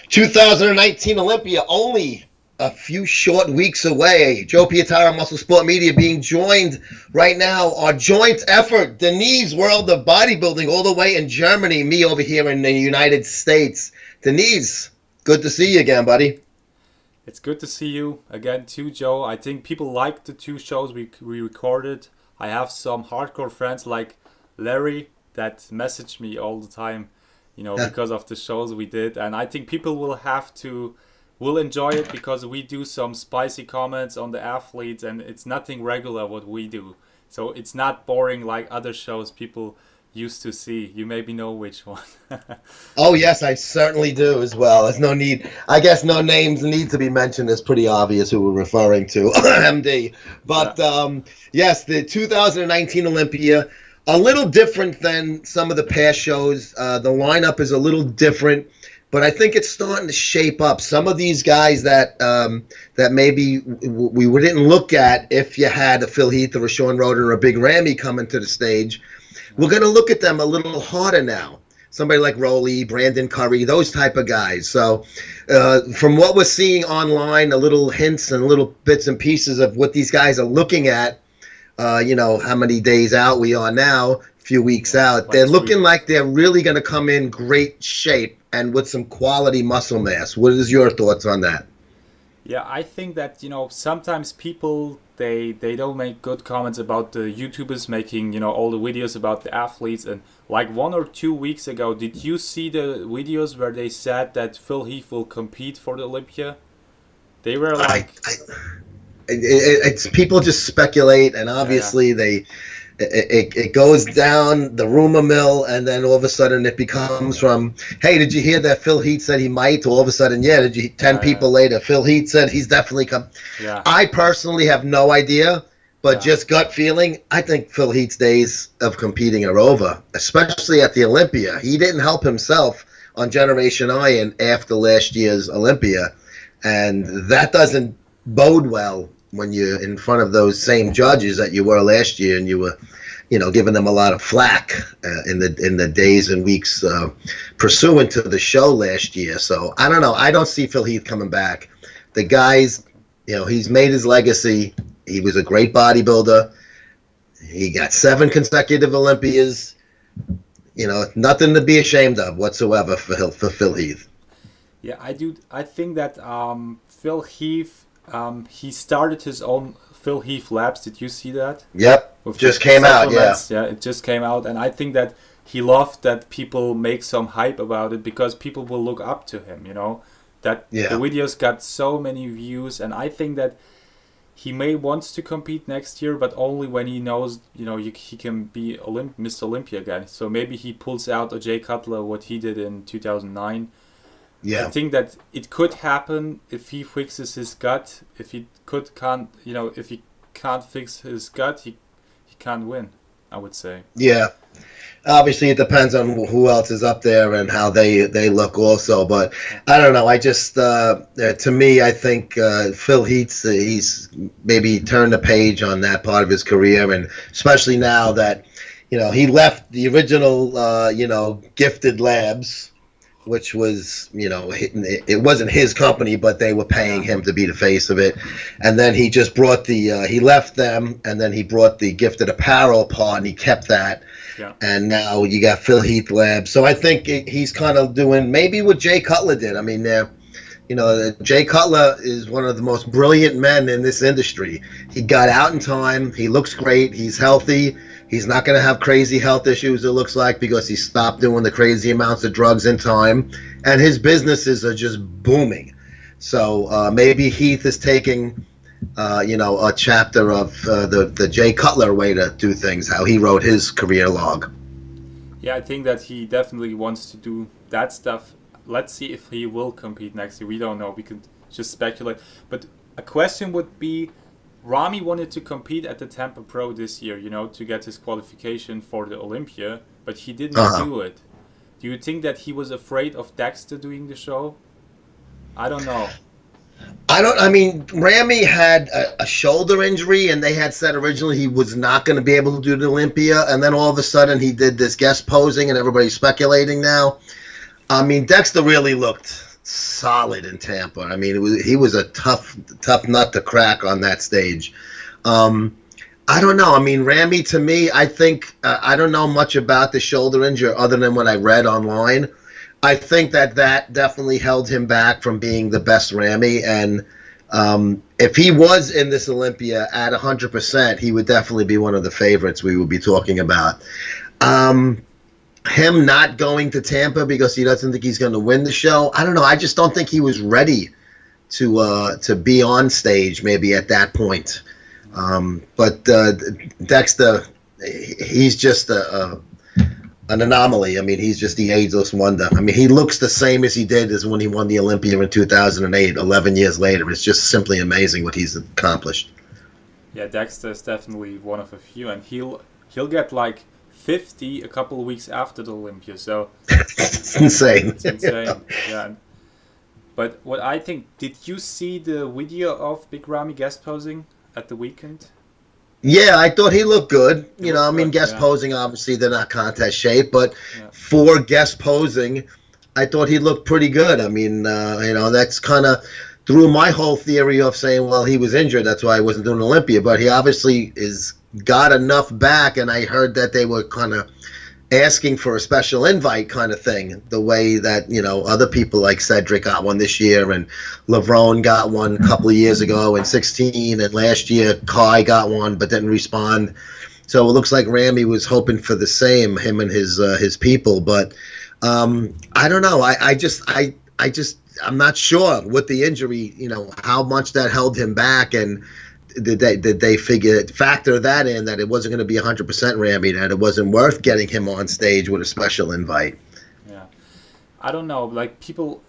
2019 Olympia, only a few short weeks away. Joe Pietaro, Muscle Sport Media, being joined right now. Our joint effort, Deniz, World of Bodybuilding, all the way in Germany. Me over here in the United States. Deniz, good to see you again, buddy. It's good to see you again too, Joe. I think people like the two shows we recorded. I have some hardcore friends like Larry that message me all the time, because of the shows we did. And I think people will enjoy it because we do some spicy comments on the athletes, and it's nothing regular what we do. So it's not boring like other shows people used to see. You maybe know which one. Oh, yes, I certainly do as well. There's no need. I guess no names need to be mentioned. It's pretty obvious who we're referring to, MD. But yes, the 2019 Olympia, a little different than some of the past shows. The lineup is a little different, but I think it's starting to shape up. Some of these guys that maybe we didn't look at if you had a Phil Heath or a Sean Roden or a Big Ramy coming to the stage. We're going to look at them a little harder now. Somebody like Rolly, Brandon Curry, those type of guys. So from what we're seeing online, a little hints and little bits and pieces of what these guys are looking at, how many days out we are now, a few weeks out. They're looking like they're really going to come in great shape and with some quality muscle mass. What is your thoughts on that? Yeah, I think that, sometimes people, they don't make good comments about the YouTubers making, all the videos about the athletes. And like 1 or 2 weeks ago, did you see the videos where they said that Phil Heath will compete for the Olympia? They were like... It's people just speculate, and obviously it goes down the rumor mill, and then all of a sudden it becomes from, hey, did you hear that Phil Heath said he might? All of a sudden, 10 people later, Phil Heath said he's definitely come. Yeah. I personally have no idea, but just gut feeling, I think Phil Heath's days of competing are over, especially at the Olympia. He didn't help himself on Generation Iron after last year's Olympia, and that doesn't bode well when you're in front of those same judges that you were last year, and you were, giving them a lot of flack in the days and weeks pursuant to the show last year. So I don't know. I don't see Phil Heath coming back. The guy's, he's made his legacy. He was a great bodybuilder. He got 7 consecutive Olympias. Nothing to be ashamed of whatsoever for Phil Heath. Yeah, I do. I think that Phil Heath. He started his own Phil Heath Labs. Did you see that? Yep. Just came out, yeah. Yeah, it just came out. And I think that he loved that people make some hype about it because people will look up to him, That the videos got so many views. And I think that he may wants to compete next year, but only when he knows, he can be Mr. Olympia again. So maybe he pulls out a Jay Cutler, what he did in 2009. Yeah. I think that it could happen if he fixes his gut. If he can't fix his gut, he can't win, I would say. Yeah. Obviously, it depends on who else is up there and how they look also. But I don't know. I just, to me, I think Phil Heath, he's maybe turned the page on that part of his career. And especially now that, he left the original, Gifted Labs, which was, it wasn't his company, but they were paying him to be the face of it. And then he just brought he left them, and then he brought the Gifted Apparel part, and he kept that. Yeah. And now you got Phil Heath Labs. So I think he's kind of doing maybe what Jay Cutler did. I mean, Jay Cutler is one of the most brilliant men in this industry. He got out in time. He looks great. He's healthy. He's not going to have crazy health issues, it looks like, because he stopped doing the crazy amounts of drugs in time. And his businesses are just booming. So maybe Heath is taking, a chapter of the Jay Cutler way to do things, how he wrote his career log. Yeah, I think that he definitely wants to do that stuff. Let's see if he will compete next year. We don't know. We could just speculate. But a question would be, Ramy wanted to compete at the Tampa Pro this year, to get his qualification for the Olympia, but he didn't do it. Do you think that he was afraid of Dexter doing the show? I don't know. Ramy had a shoulder injury, and they had said originally he was not going to be able to do the Olympia, and then all of a sudden he did this guest posing, and everybody's speculating now. Dexter really looked solid in Tampa. I mean, he was a tough nut to crack on that stage. Um, I don't know. I mean, Ramy, to me, I think I don't know much about the shoulder injury other than what I read online. I think that definitely held him back from being the best Ramy. And if he was in this Olympia at 100%, he would definitely be one of the favorites we would be talking about. Um, Him not going to Tampa because he doesn't think he's going to win the show. I don't know. I just don't think he was ready to be on stage maybe at that point. But Dexter, he's just an anomaly. I mean, he's just the ageless wonder. I mean, he looks the same as he did as when he won the Olympia in 2008, 11 years later. It's just simply amazing what he's accomplished. Yeah, Dexter is definitely one of a few, and he'll get like 50 a couple of weeks after the Olympia. So It's insane. it's insane. Yeah. But what I think, did you see the video of Big Ramy guest posing at the weekend? Yeah, I thought he looked good. He You know, looked I mean, good, guest yeah. posing, obviously, they're not contest shape, but Yeah. for guest posing, I thought he looked pretty good. I mean, that's kind of through my whole theory of saying, well, he was injured, that's why he wasn't doing Olympia, but he obviously is got enough back, and I heard that they were kind of asking for a special invite kind of thing, the way that, other people like Cedric got one this year and Laverne got one a couple of years ago in 16, and last year Kai got one but didn't respond. So it looks like Ramy was hoping for the same, him and his people. But I don't know. I'm not sure with the injury, how much that held him back, and did they factor that in, that it wasn't going to be 100% Ramy, that it wasn't worth getting him on stage with a special invite. Yeah. I don't know. Like people,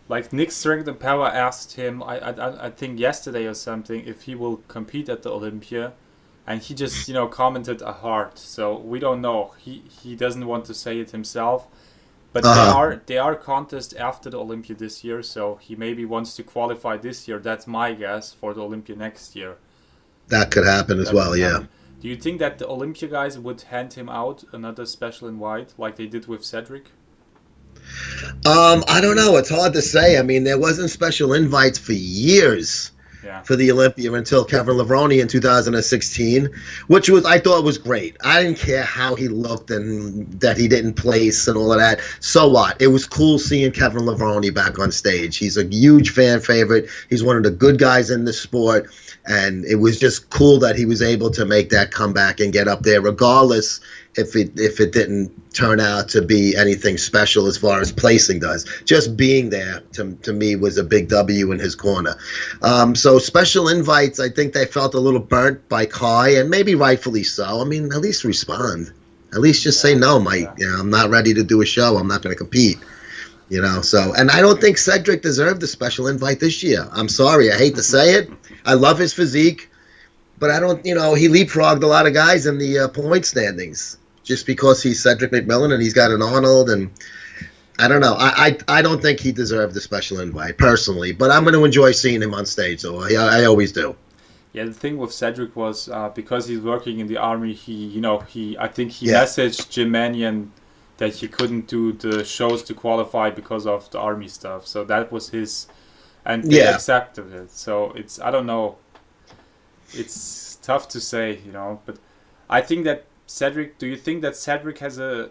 like Nick Strength and Power asked him, I think yesterday or something, if he will compete at the Olympia, and he just commented a heart. So we don't know. He doesn't want to say it himself. But they are contests after the Olympia this year, so he maybe wants to qualify this year. That's my guess for the Olympia next year. That could happen as That well, could yeah. happen. Do you think that the Olympia guys would hand him out another special invite like they did with Cedric? I don't know. It's hard to say. I mean, there wasn't special invites for years Yeah. for the Olympia until Kevin Levrone in 2016, which I thought was great. I didn't care how he looked and that he didn't place and all of that. So what? It was cool seeing Kevin Levrone back on stage. He's a huge fan favorite. He's one of the good guys in the sport. And it was just cool that he was able to make that comeback and get up there, regardless if it didn't turn out to be anything special as far as placing does. Just being there to me was a big W in his corner. So special invites, I think they felt a little burnt by Kai, and maybe rightfully so. I mean, at least respond. At least just say no, Mike. I'm not ready to do a show. I'm not going to compete. So, and I don't think Cedric deserved a special invite this year. I'm sorry. I hate to say it. I love his physique, but I don't, he leapfrogged a lot of guys in the point standings just because he's Cedric McMillan and he's got an Arnold, and I don't know. I don't think he deserved a special invite personally, but I'm going to enjoy seeing him on stage, so I always do. Yeah, the thing with Cedric was because he's working in the army, I think he messaged Jim Mannion that he couldn't do the shows to qualify because of the army stuff. So that was his, and they accepted it. So I don't know. It's tough to say, but I think that do you think that Cedric has a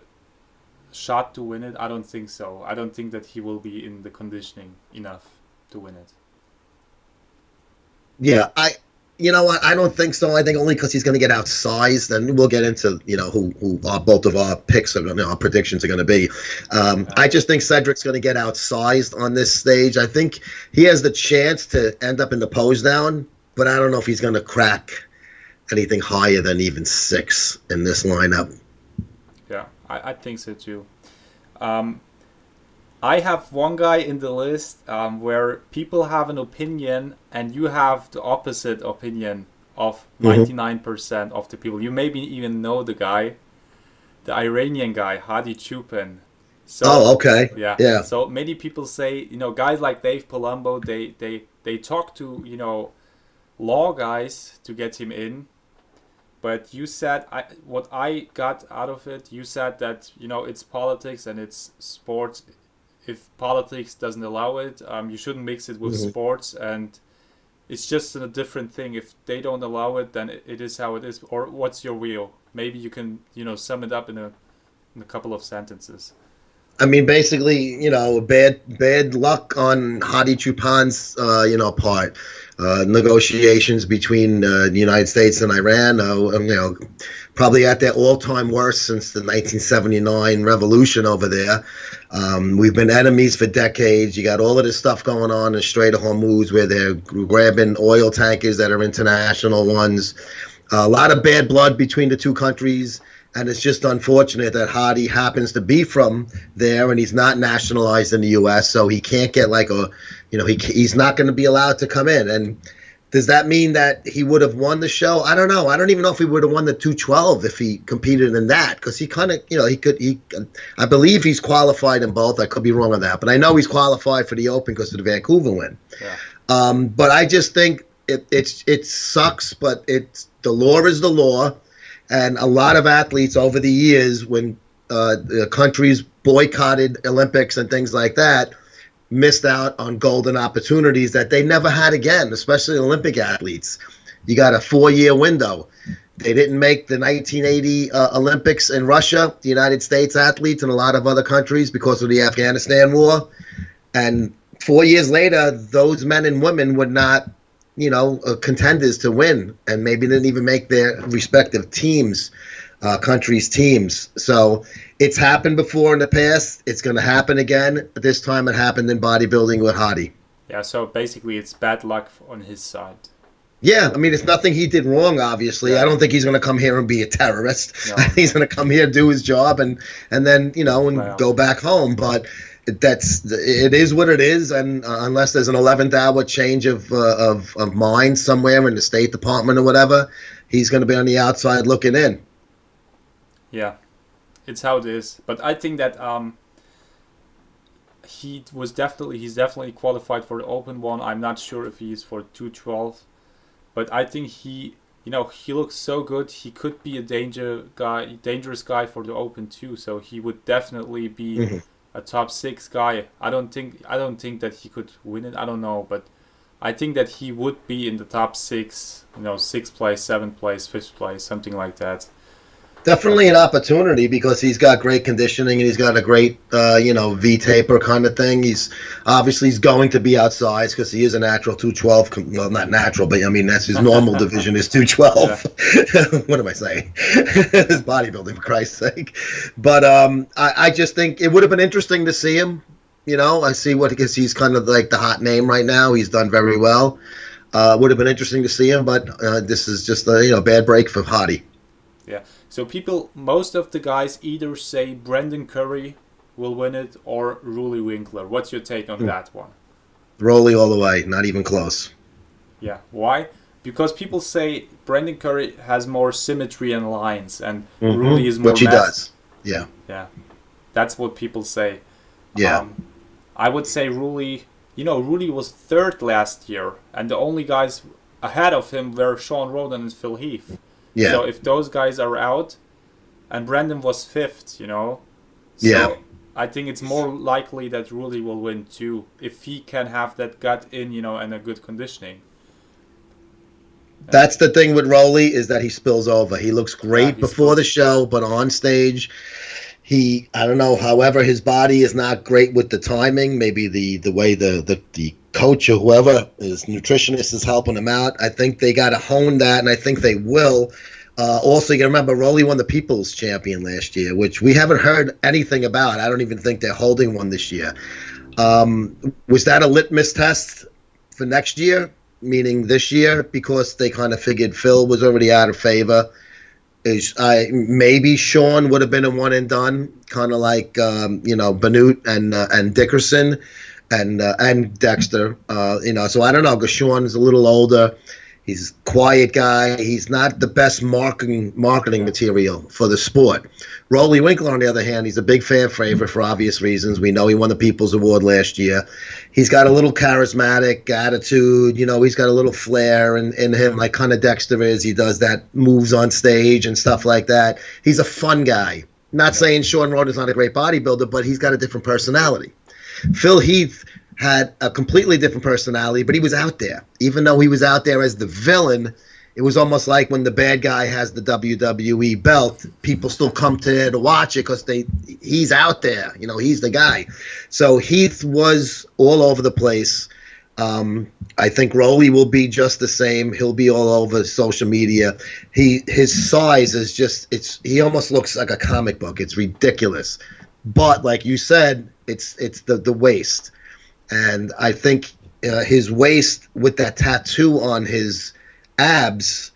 shot to win it? I don't think so. I don't think that he will be in the conditioning enough to win it. Yeah, you know what? I don't think so. I think only because he's going to get outsized, and we'll get into who both of our picks our predictions are going to be. I just think Cedric's going to get outsized on this stage. I think he has the chance to end up in the pose down, but I don't know if he's going to crack anything higher than even 6 in this lineup. Yeah, I think so too. I have one guy in the list where people have an opinion and you have the opposite opinion of 99% of the people. You maybe even know the guy, the Iranian guy, Hadi Chupin. So, okay. Yeah. So many people say, guys like Dave Palumbo, they talk to, law guys to get him in. But you said, what I got out of it, you said that, it's politics and it's sports if politics doesn't allow it, you shouldn't mix it with sports, and it's just a different thing. If they don't allow it, then it is how it is. Or what's your view? Maybe you can, sum it up in a couple of sentences. I mean, basically, bad luck on Hadi Choopan's, part. Negotiations between the United States and Iran, probably at their all-time worst since the 1979 revolution over there. We've been enemies for decades. You got all of this stuff going on in the Strait of Hormuz where they're grabbing oil tankers that are international ones. A lot of bad blood between the two countries. And it's just unfortunate that Hadi happens to be from there, and he's not nationalized in the U.S., so he can't get he's not going to be allowed to come in. And does that mean that he would have won the show? I don't know. I don't even know if he would have won the 212 if he competed in that, because he kind of, I believe he's qualified in both. I could be wrong on that, but I know he's qualified for the Open because of the Vancouver win. Yeah. But I just think it sucks, but the law is the law. And a lot of athletes over the years, when countries boycotted Olympics and things like that, missed out on golden opportunities that they never had again, especially Olympic athletes. You got a 4-year window. They didn't make the 1980 Olympics in Russia, the United States athletes and a lot of other countries because of the Afghanistan war. And 4 years later, those men and women would not contenders to win, and maybe didn't even make their respective teams, countries' teams. So it's happened before in the past. It's going to happen again. But this time it happened in bodybuilding with Hadi. Yeah, so basically it's bad luck on his side. Yeah, I mean, it's nothing he did wrong, obviously. Yeah. I don't think he's going to come here and be a terrorist. No. He's going to come here, do his job, and then, go back home. But it is what it is, and unless there's an 11th hour change of mind somewhere in the State Department or whatever, he's going to be on the outside looking in. Yeah, it's how it is. But I think that he's definitely qualified for the Open one. I'm not sure if he's for 212, but I think he looks so good. He could be a dangerous guy for the Open too. So he would definitely be. Mm-hmm. A top 6 guy. I don't think that he could win it. I don't know, but I think that he would be in the top 6. 6th place, 7th place, 5th place, something like that. Definitely an opportunity because he's got great conditioning and he's got a great, V-taper kind of thing. He's going to be outsized because he is a natural 212. Well, not natural, but I mean, that's his normal division is 212. Yeah. What am I saying? His bodybuilding, for Christ's sake. But I just think it would have been interesting to see him. I see because he's kind of like the hot name right now. He's done very well. Would have been interesting to see him, but this is just a bad break for Hadi. Yeah. So most of the guys either say Brendan Curry will win it or Roelly Winkler. What's your take on that one? Roelly all the way, not even close. Yeah. Why? Because people say Brendan Curry has more symmetry and lines, and Roelly is more which he does. Yeah. Yeah. That's what people say. Yeah. I would say Roelly. Roelly was 3rd last year, and the only guys ahead of him were Sean Roden and Phil Heath. Yeah. So if those guys are out, and Brendan was 5th, So yeah. I think it's more likely that Roelly will win too, if he can have that gut in, and a good conditioning. That's the thing with Roelly is that he spills over. He looks great before the show, but on stage, I don't know. However, his body is not great with the timing. Maybe the way the coach or whoever his nutritionist is helping him out. I think they got to hone that, and I think they will. Also, you got to remember, Roelly won the People's Champion last year, which we haven't heard anything about. I don't even think they're holding one this year. Was that a litmus test for next year, meaning this year, because they kind of figured Phil was already out of favor? Maybe Sean would have been a one and done, kind of like Banut and Dickerson. And Dexter, so I don't know, because Sean's a little older. He's a quiet guy. He's not the best marketing material for the sport. Roelly Winkler, on the other hand, he's a big fan favorite for obvious reasons. We know he won the People's Award last year. He's got a little charismatic attitude. He's got a little flair in him, like kind of Dexter is. He does that moves on stage and stuff like that. He's a fun guy. Not saying Sean Roden's not a great bodybuilder, but he's got a different personality. Phil Heath had a completely different personality, but he was out there. Even though he was out there as the villain, it was almost like when the bad guy has the WWE belt, people still come to there to watch it because he's out there. You know, he's the guy. So Heath was all over the place. I think Rolly will be just the same. He'll be all over social media. His size is he almost looks like a comic book. It's ridiculous. But like you said, it's the waist. And I think his waist with that tattoo on his abs,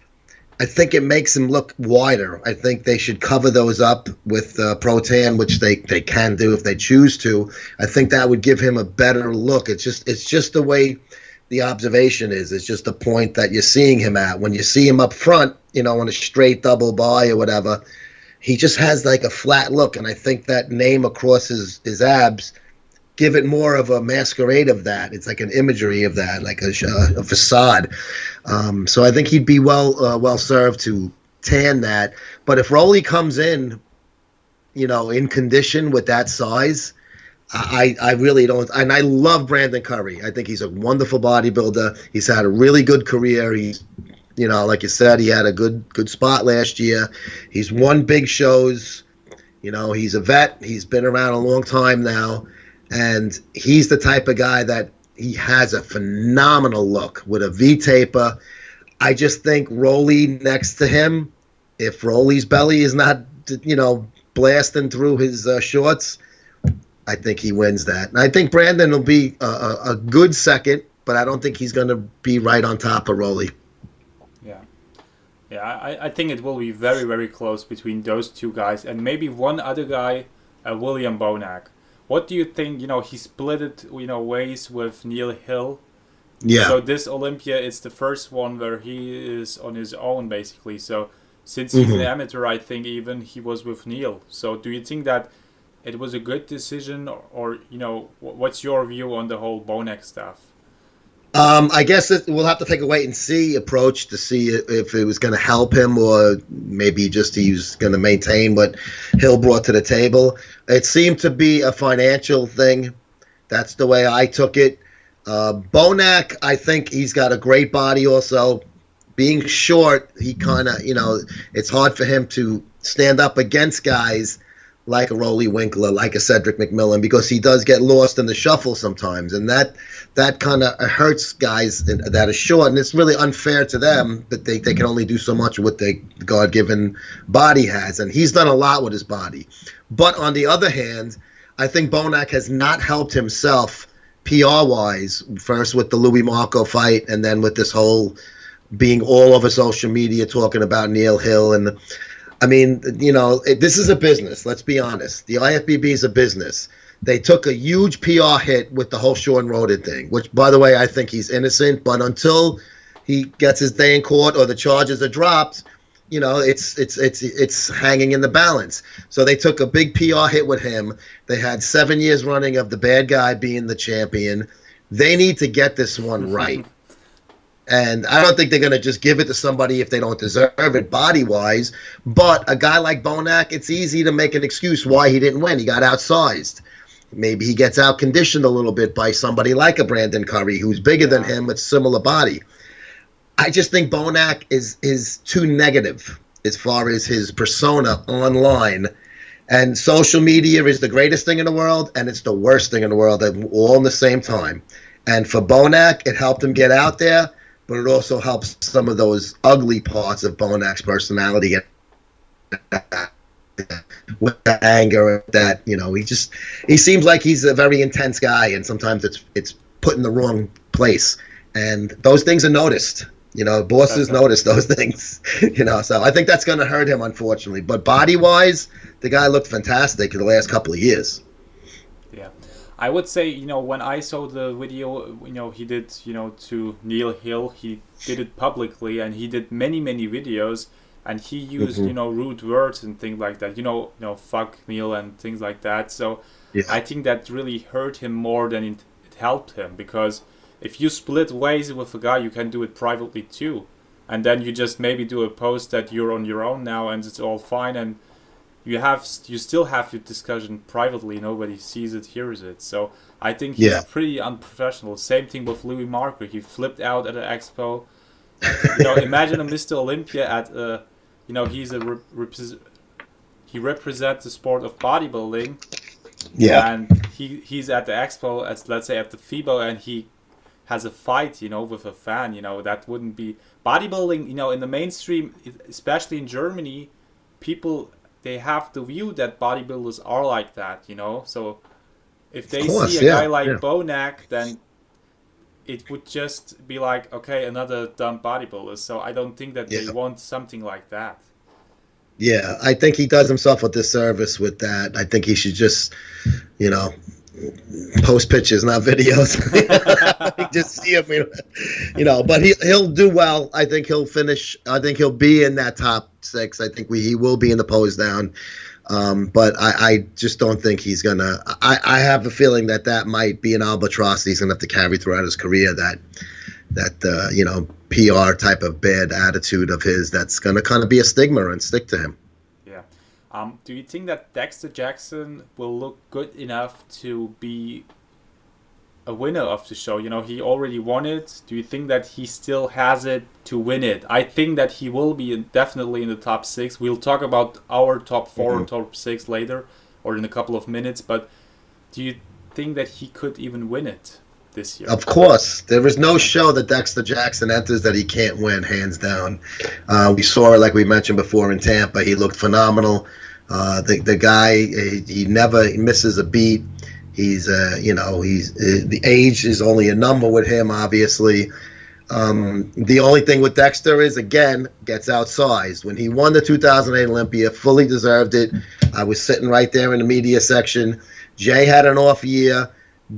I think it makes him look wider. I think they should cover those up with Protan, which they can do if they choose to. I think that would give him a better look. It's just the way the observation is. It's just the point that you're seeing him at. When you see him up front, you know, on a straight double by or whatever, he just has like a flat look. And I think that name across his abs give it more of a masquerade of that. It's like an imagery of that, like a facade. So I think he'd be well served to tan that. But if Rolly comes in, you know, in condition with that size, I really don't. And I love Brandon Curry. I think he's a wonderful bodybuilder. He's had a really good career. He's, you know, like you said, he had a good spot last year. He's won big shows. You know, he's a vet. He's been around a long time now. And he's the type of guy that he has a phenomenal look with a V-taper. I just think Rolly next to him, if Rolly's belly is not, you know, blasting through his shorts, I think he wins that. And I think Brandon will be a good second, but I don't think he's going to be right on top of Rolly. Yeah. Yeah, I think it will be very, very close between those two guys. And maybe one other guy, William Bonac. What do you think? You know, he split it, you know, ways with Neil Hill. Yeah. So this Olympia, it's the first one where he is on his own, basically. So since he's an amateur, I think even he was with Neil. So do you think that it was a good decision, or you know, what's your view on the whole Bonac stuff? I guess we'll have to take a wait and see approach to see if it was going to help him or maybe just he's going to maintain what Hill brought to the table. It seemed to be a financial thing. That's the way I took it. Bonac, I think he's got a great body also. Being short, he kind of, you know, it's hard for him to stand up against guys like a Rolly Winkler, like a Cedric McMillan, because he does get lost in the shuffle sometimes. And that kind of hurts guys that are short. And it's really unfair to them that they can only do so much with what the God-given body has. And he's done a lot with his body. But on the other hand, I think Bonac has not helped himself PR-wise, first with the Louis Marco fight and then with this whole being all over social media talking about Neil Hill. And I mean, you know, this is a business. Let's be honest. The IFBB is a business. They took a huge PR hit with the whole Sean Roden thing, which, by the way, I think he's innocent. But until he gets his day in court or the charges are dropped, you know, it's hanging in the balance. So they took a big PR hit with him. They had 7 years running of the bad guy being the champion. They need to get this one right. And I don't think they're going to just give it to somebody if they don't deserve it body-wise. But a guy like Bonac, it's easy to make an excuse why he didn't win. He got outsized. Maybe he gets out-conditioned a little bit by somebody like a Brandon Curry who's bigger than him with similar body. I just think Bonac is too negative as far as his persona online. And social media is the greatest thing in the world, and it's the worst thing in the world, all in the same time. And for Bonac, it helped him get out there, but it also helps some of those ugly parts of Bonac's personality with the anger that, you know, he seems like he's a very intense guy, and sometimes it's put in the wrong place. And those things are noticed. You know, bosses notice those things, you know, so I think that's going to hurt him, unfortunately. But body-wise, the guy looked fantastic in the last couple of years. Yeah. I would say, you know, when I saw the video, you know, he did, you know, to Neil Hill, he did it publicly, and he did many, many videos, and he used, you know, rude words and things like that, you know, fuck Neil and things like that. So I think that really hurt him more than it helped him, because if you split ways with a guy, you can do it privately too. And then you just maybe do a post that you're on your own now and it's all fine. And, you still have your discussion privately. Nobody sees it, hears it. So I think he's Yeah. pretty unprofessional. Same thing with Louis Marco. He flipped out at an expo. Imagine a Mr. Olympia at a, he's he represents the sport of bodybuilding, Yeah. and he's at the expo, as let's say at the FIBO, and he has a fight, with a fan. That wouldn't be bodybuilding. In the mainstream, especially in Germany, people, they have the view that bodybuilders are like that. So if they Of course, see a yeah. guy like Yeah. Bonac, then it would just be like, okay, another dumb bodybuilder. So I don't think that they Yeah. want something like that. Yeah. I think he does himself a disservice with that. I think he should just, you know, post pictures, not videos. Just see him, But he'll do well. I think he'll finish. I think he'll be in that top 6. I think he will be in the pose down. But I just don't think he's gonna. I have a feeling that might be an albatross he's gonna have to carry throughout his career. That PR type of bad attitude of his that's gonna kind of be a stigma and stick to him. Yeah. Do you think that Dexter Jackson will look good enough to be a winner of the show? He already won it. Do you think that he still has it to win it? I think that he will be definitely in the top 6. We'll talk about our top 4 and top 6 later, or in a couple of minutes. But do you think that he could even win it this year? Of course. There is no show that Dexter Jackson enters that he can't win, hands down. We saw it, like we mentioned before, in Tampa. He looked phenomenal. The guy, he never misses a beat. He's the age is only a number with him, obviously. The only thing with Dexter is, again, gets outsized. When he won the 2008 Olympia, fully deserved it. I was sitting right there in the media section. Jay had an off year.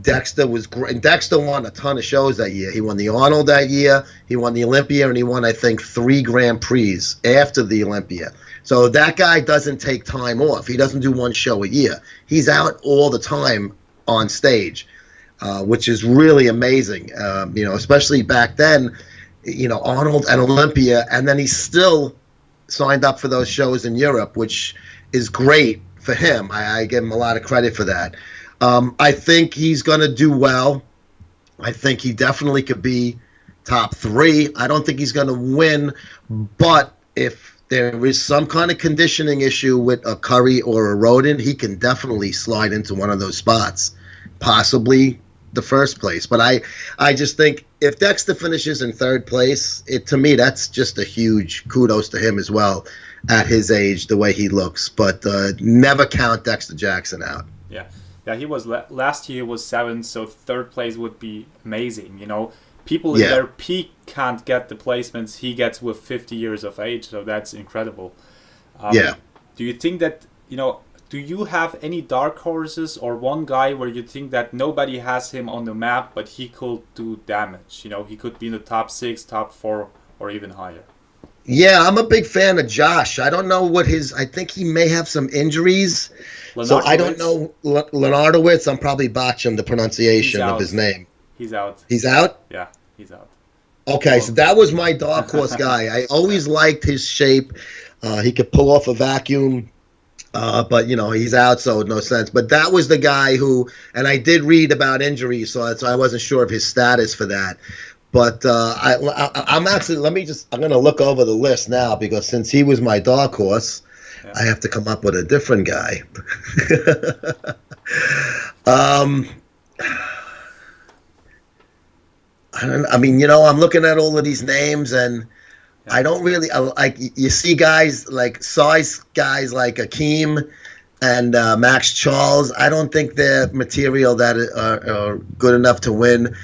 Dexter was great. Dexter won a ton of shows that year. He won the Arnold that year. He won the Olympia, and he won, I think, 3 Grand Prix after the Olympia. So that guy doesn't take time off. He doesn't do one show a year. He's out all the time on stage, which is really amazing. Especially back then, Arnold and Olympia, and then he still signed up for those shows in Europe, which is great for him. I give him a lot of credit for that. I think he's going to do well. I think he definitely could be top 3. I don't think he's going to win, but if there is some kind of conditioning issue with a Curry or a Rodin, he can definitely slide into one of those spots, possibly the first place. But I just think if Dexter finishes in 3rd place, to me, that's just a huge kudos to him as well at his age, the way he looks. But never count Dexter Jackson out. Yeah. Yeah, he was last year he was 7th, so 3rd place would be amazing. People in their peak can't get the placements he gets with 50 years of age, so that's incredible. Do you think that, do you have any dark horses or one guy where you think that nobody has him on the map, but he could do damage? He could be in the top 6, top 4, or even higher. Yeah, I'm a big fan of Josh. I don't know I think he may have some injuries. So I don't know Leonardowitz. I'm probably botching the pronunciation of his name. He's out. He's out? Yeah, he's out. Okay, so that was my dark horse guy. I always liked his shape. He could pull off a vacuum, but he's out, so no sense. But that was the guy who, and I did read about injuries, so I wasn't sure of his status for that. But I'm actually, I'm going to look over the list now, because since he was my dark horse, I have to come up with a different guy. I'm looking at all of these names, and I don't really like. You see guys like size guys like Akeem and Max Charles. I don't think they're material that are good enough to win.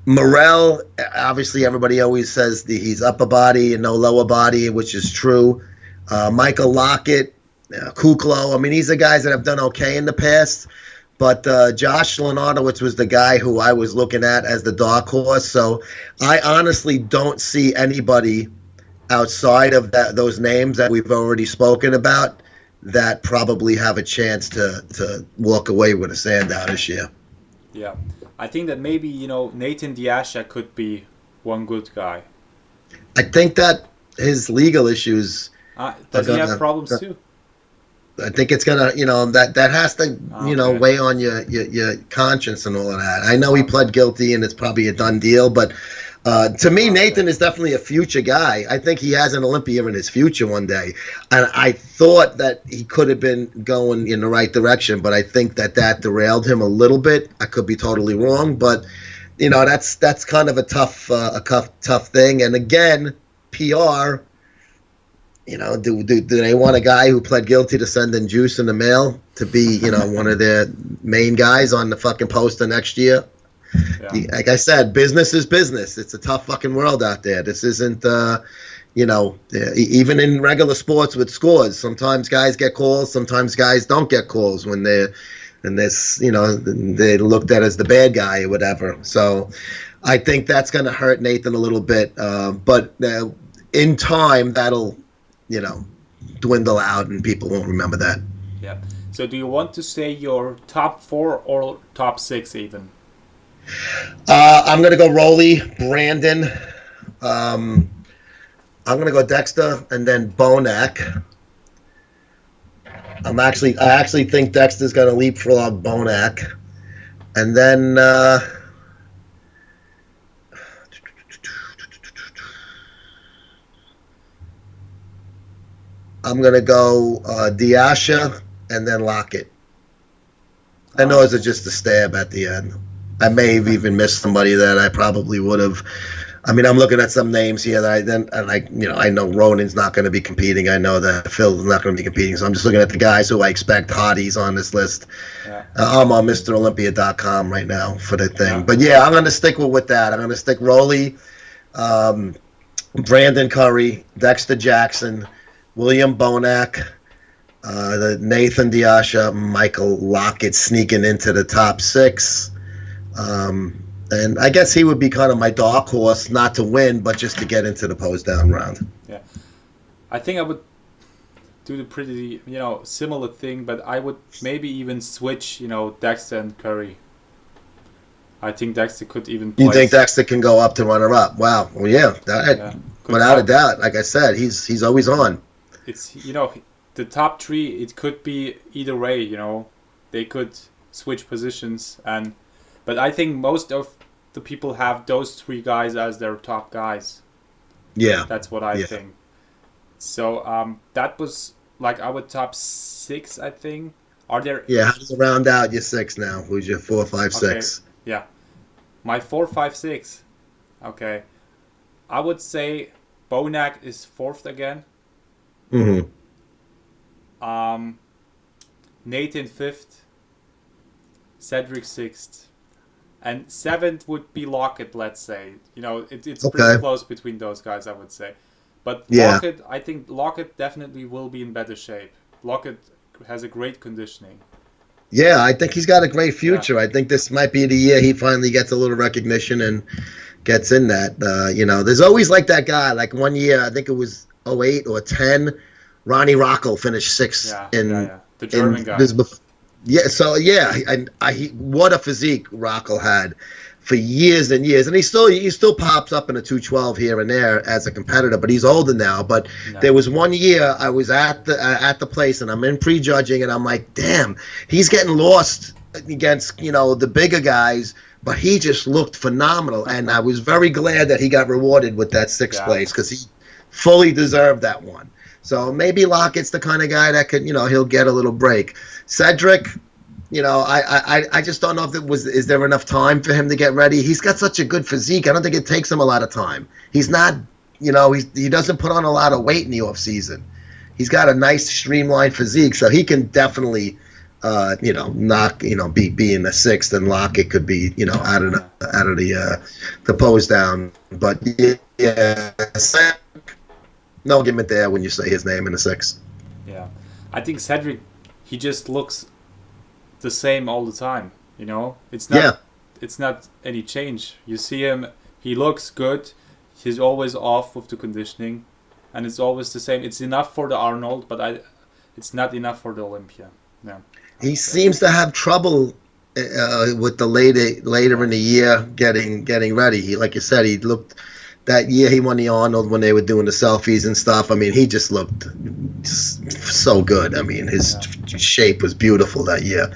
Morel, obviously, everybody always says he's upper body and no lower body, which is true. Michael Lockett, Kuklo. These are guys that have done okay in the past. But Josh Leonardowitz was the guy who I was looking at as the dark horse. So I honestly don't see anybody outside of those names that we've already spoken about that probably have a chance to walk away with a sandown this year. Yeah. I think that maybe, Nathan Diasha could be one good guy. I think that his legal issues... Does he have problems too? I think it's gonna, that has to, Okay. weigh on your conscience and all of that. I know he Okay. pled guilty and it's probably a done deal, but to me, Okay. Nathan is definitely a future guy. I think he has an Olympia in his future one day, and I thought that he could have been going in the right direction, but I think that derailed him a little bit. I could be totally wrong, but that's kind of a tough thing. And again, PR. Do they want a guy who pled guilty to sending juice in the mail to be, one of their main guys on the fucking poster next year? Yeah. Like I said, business is business. It's a tough fucking world out there. This isn't, even in regular sports with scores, sometimes guys get calls, sometimes guys don't get calls when they're looked at as the bad guy or whatever. So I think that's going to hurt Nathan a little bit. But in time, that'll, you know, dwindle out and people won't remember that. Yeah. So do you want to say your top 4 or top 6 even? I'm going to go Rolly, Brandon. I'm going to go Dexter and then Bonac. I actually think Dexter's going to leapfrog Bonac. And then I'm going to go Diasha and then Lockett. I know it's just a stab at the end. I may have even missed somebody that I probably would have. I mean, I'm looking at some names here that I know Ronan's not going to be competing. I know that Phil's not going to be competing. So I'm just looking at the guys who I expect hotties on this list. Yeah. I'm on Mr.Olympia.com right now for the thing. Yeah. But yeah, I'm going to stick with that. I'm going to stick Rolly, Brandon Curry, Dexter Jackson, William Bonac, Nathan Diasha, Michael Lockett sneaking into the top 6. And I guess he would be kind of my dark horse, not to win, but just to get into the post down round. Yeah. I think I would do the pretty, similar thing, but I would maybe even switch, Dexter and Curry. I think Dexter could even place. You think Dexter can go up to runner-up? Wow. Well, yeah. Without a doubt. Like I said, he's always on. It's, the top 3, it could be either way, They could switch positions but I think most of the people have those 3 guys as their top guys. Yeah. That's what I think. So that was like our top 6, I think. Are there? Yeah. How do you round out your 6 now? Who's your 4, 5, 6? Okay. Yeah. My 4, 5, 6. Okay. I would say Bonac is 4th again. Mm-hmm. Nathan 5th. Cedric 6th. And 7th would be Lockett, let's say. It's pretty close between those guys, I would say. But Lockett, I think Lockett definitely will be in better shape. Lockett has a great conditioning. Yeah, I think he's got a great future. Yeah. I think this might be the year he finally gets a little recognition and gets in that. There's always like that guy. Like one year, I think it was 08 or 10, Ronnie Rockel finished 6th the German guy. What a physique Rockel had for years and years, and he still pops up in a 212 here and there as a competitor, but he's older now. But there was one year I was at the place and I'm in prejudging and I'm like, damn, he's getting lost against the bigger guys, but he just looked phenomenal, and I was very glad that he got rewarded with that 6th place because he fully deserved that one. So maybe Lockett's the kind of guy that could, he'll get a little break. Cedric, I just don't know if is there enough time for him to get ready. He's got such a good physique. I don't think it takes him a lot of time. He's not, he doesn't put on a lot of weight in the off season. He's got a nice streamlined physique, so he can definitely, be in the 6th, and Lockett could be, out of the pose down. But yeah. No argument there when you say his name in the 6th. Yeah. I think Cedric, he just looks the same all the time, It's not any change. You see him, he looks good. He's always off with the conditioning, and it's always the same. It's enough for the Arnold, but it's not enough for the Olympia. No. He seems to have trouble with the later in the year getting ready. He, like you said, he looked that year he won the Arnold when they were doing the selfies and stuff. I mean, he just looked so good. I mean, his Yeah. shape was beautiful that year.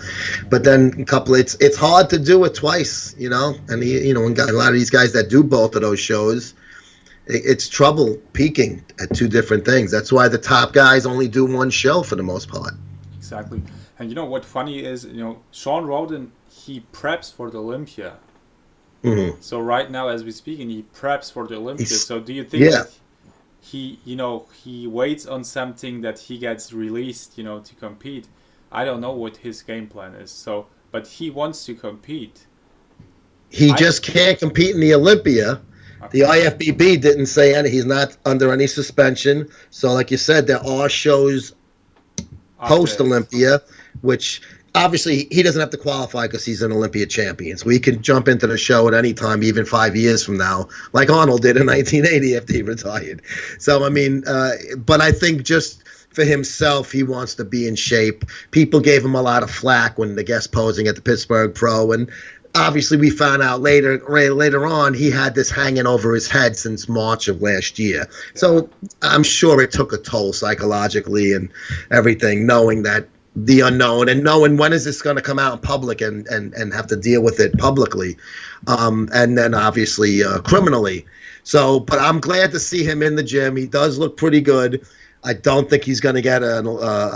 But then a couple, it's hard to do it twice, you know. And when a lot of these guys that do both of those shows, it's trouble peaking at two different things. That's why the top guys only do one show for the most part. Exactly. And you know what funny is, Sean Roden, he preps for the Olympia. Mm-hmm. So right now, as we speak, and he preps for the Olympia. He's, So do you think yeah, that he waits on something that he gets released, to compete? I don't know what his game plan is. So, but he wants to compete. he I just can't compete in the Olympia. The okay. IFBB didn't say any. He's not under any suspension. So, like you said, there are shows After post it. Olympia, which obviously he doesn't have to qualify because he's an Olympia champion. So he can jump into the show at any time, even 5 years from now, like Arnold did in 1980 after he retired. So, I mean, but I think just for himself, he wants to be in shape. People gave him a lot of flack when the guest posing at the Pittsburgh Pro, and obviously we found out later on he had this hanging over his head since March of last year. Yeah. So I'm sure it took a toll psychologically and everything, knowing that the unknown and knowing when is this going to come out in public and have to deal with it publicly, and then obviously criminally. So, but I'm glad to see him in the gym. He does look pretty good. I don't think he's going to get a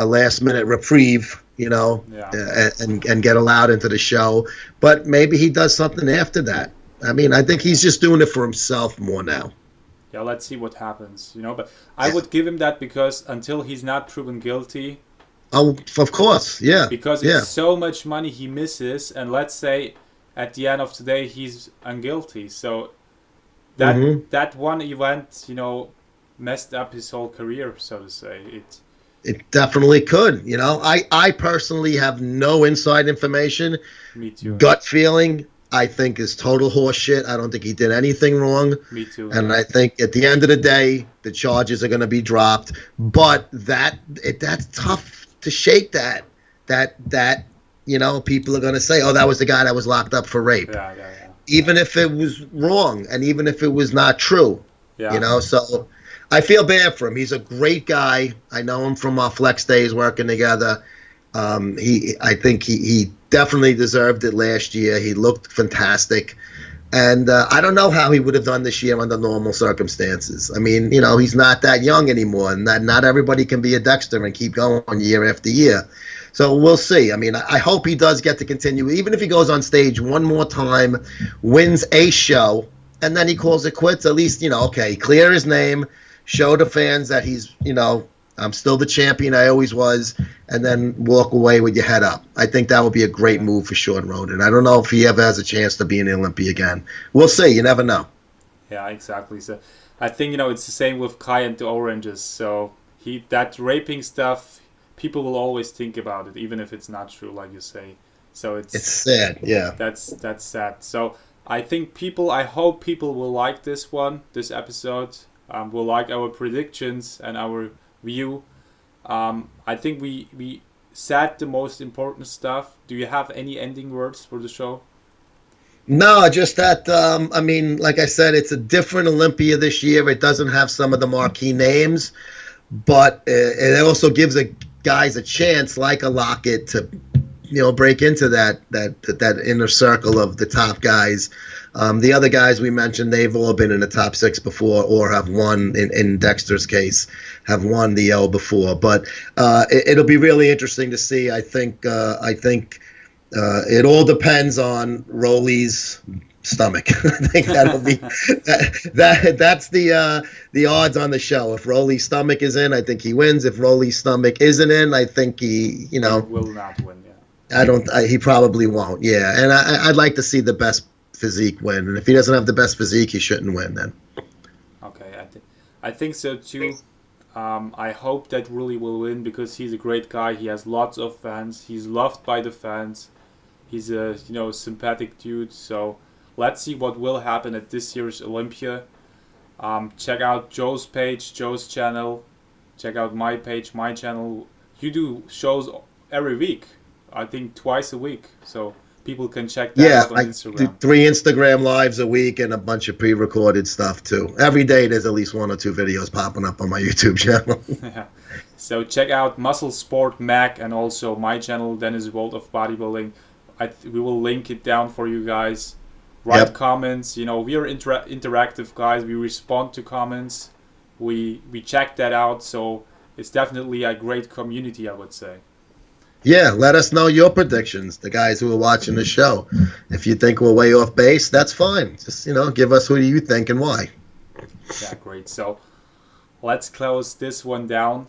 last minute reprieve, Yeah. and get allowed into the show. But maybe he does something after that. I mean, I think he's just doing it for himself more now. Yeah. Let's see what happens. But I would give him that because until he's not proven guilty, Oh, of course, yeah, because it's yeah. so much money he misses, and let's say at the end of the day he's unguilty. So that hmm that one event, messed up his whole career, so to say. It definitely could. I personally have no inside information. Me too. Gut feeling, I think, is total horseshit. I don't think he did anything wrong. Me too. And Yeah. I think at the end of the day, the charges are going to be dropped. But that's tough to shake that people are going to say, oh, that was the guy that was locked up for rape. Yeah. Yeah. Yeah. Even if it was wrong and even if it was not true, Yeah. So I feel bad for him. He's a great guy. I know him from our flex days working together. I think he definitely deserved it last year. He looked fantastic. And I don't know how he would have done this year under normal circumstances. I mean, he's not that young anymore, and not everybody can be a Dexter and keep going year after year. So we'll see. I mean, I hope he does get to continue, even if he goes on stage one more time, wins a show, and then he calls it quits. At least, okay, clear his name, show the fans that he's, I'm still the champion I always was, and then walk away with your head up. I think that would be a great move for Sean Roden. I don't know if he ever has a chance to be in the Olympia again. We'll see. You never know. Yeah. Exactly. So I think it's the same with Kai and the Oranges. So that raping stuff, people will always think about it, even if it's not true, like you say. So It's sad. Yeah. that's sad. So I hope people will like this episode. Will like our predictions and our view. I think we said the most important stuff. Do you have any ending words for the show? No, just that. I mean, like I said, it's a different Olympia this year. It doesn't have some of the marquee names, but it also gives guys a chance, like a Lockett, to break into that inner circle of the top guys. The other guys we mentioned, they've all been in the top six before, or have won. In Dexter's case, have won the L before. But it'll be really interesting to see. I think it all depends on Rolly's stomach. I think that'll be that's the odds on the show. If Rolly's stomach is in, I think he wins. If Rolly's stomach isn't in, I think he Will not win. Yeah. he probably won't. Yeah, and I'd like to see the best physique win. And if he doesn't have the best physique, he shouldn't win then. Okay. I think so too. I hope that Willie will win because he's a great guy. He has lots of fans. He's loved by the fans. He's a sympathetic dude. So let's see what will happen at this year's Olympia. Check out Joe's page, Joe's channel. Check out my page, my channel. You do shows every week. I think twice a week. So people can check that Yeah, out on I do Instagram. 3 Instagram lives a week and a bunch of pre-recorded stuff too. Every day there's at least 1 or 2 videos popping up on my YouTube channel. Yeah. So check out Muscle Sport Mac and also my channel, Deniz World of Bodybuilding. We will link it down for you guys. Write Yep. comments. You know, we are interactive guys. We respond to comments. We check that out. So it's definitely a great community, I would say. Yeah, let us know your predictions, the guys who are watching the show. If you think we're way off base, that's fine. Just, give us who you think and why. Yeah, great. So let's close this one down.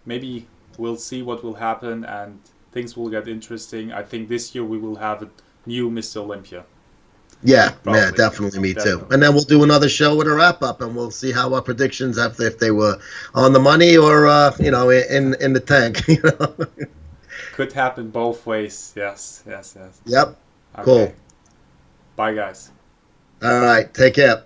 Maybe we'll see what will happen and things will get interesting. I think this year we will have a new Mr. Olympia. Yeah, Probably. definitely, me too. Definitely. And then we'll do another show with a wrap up, and we'll see how our predictions, if they were on the money or in the tank. Could happen both ways. Yes. Yep. Okay. Cool. Bye, guys. All right. Take care.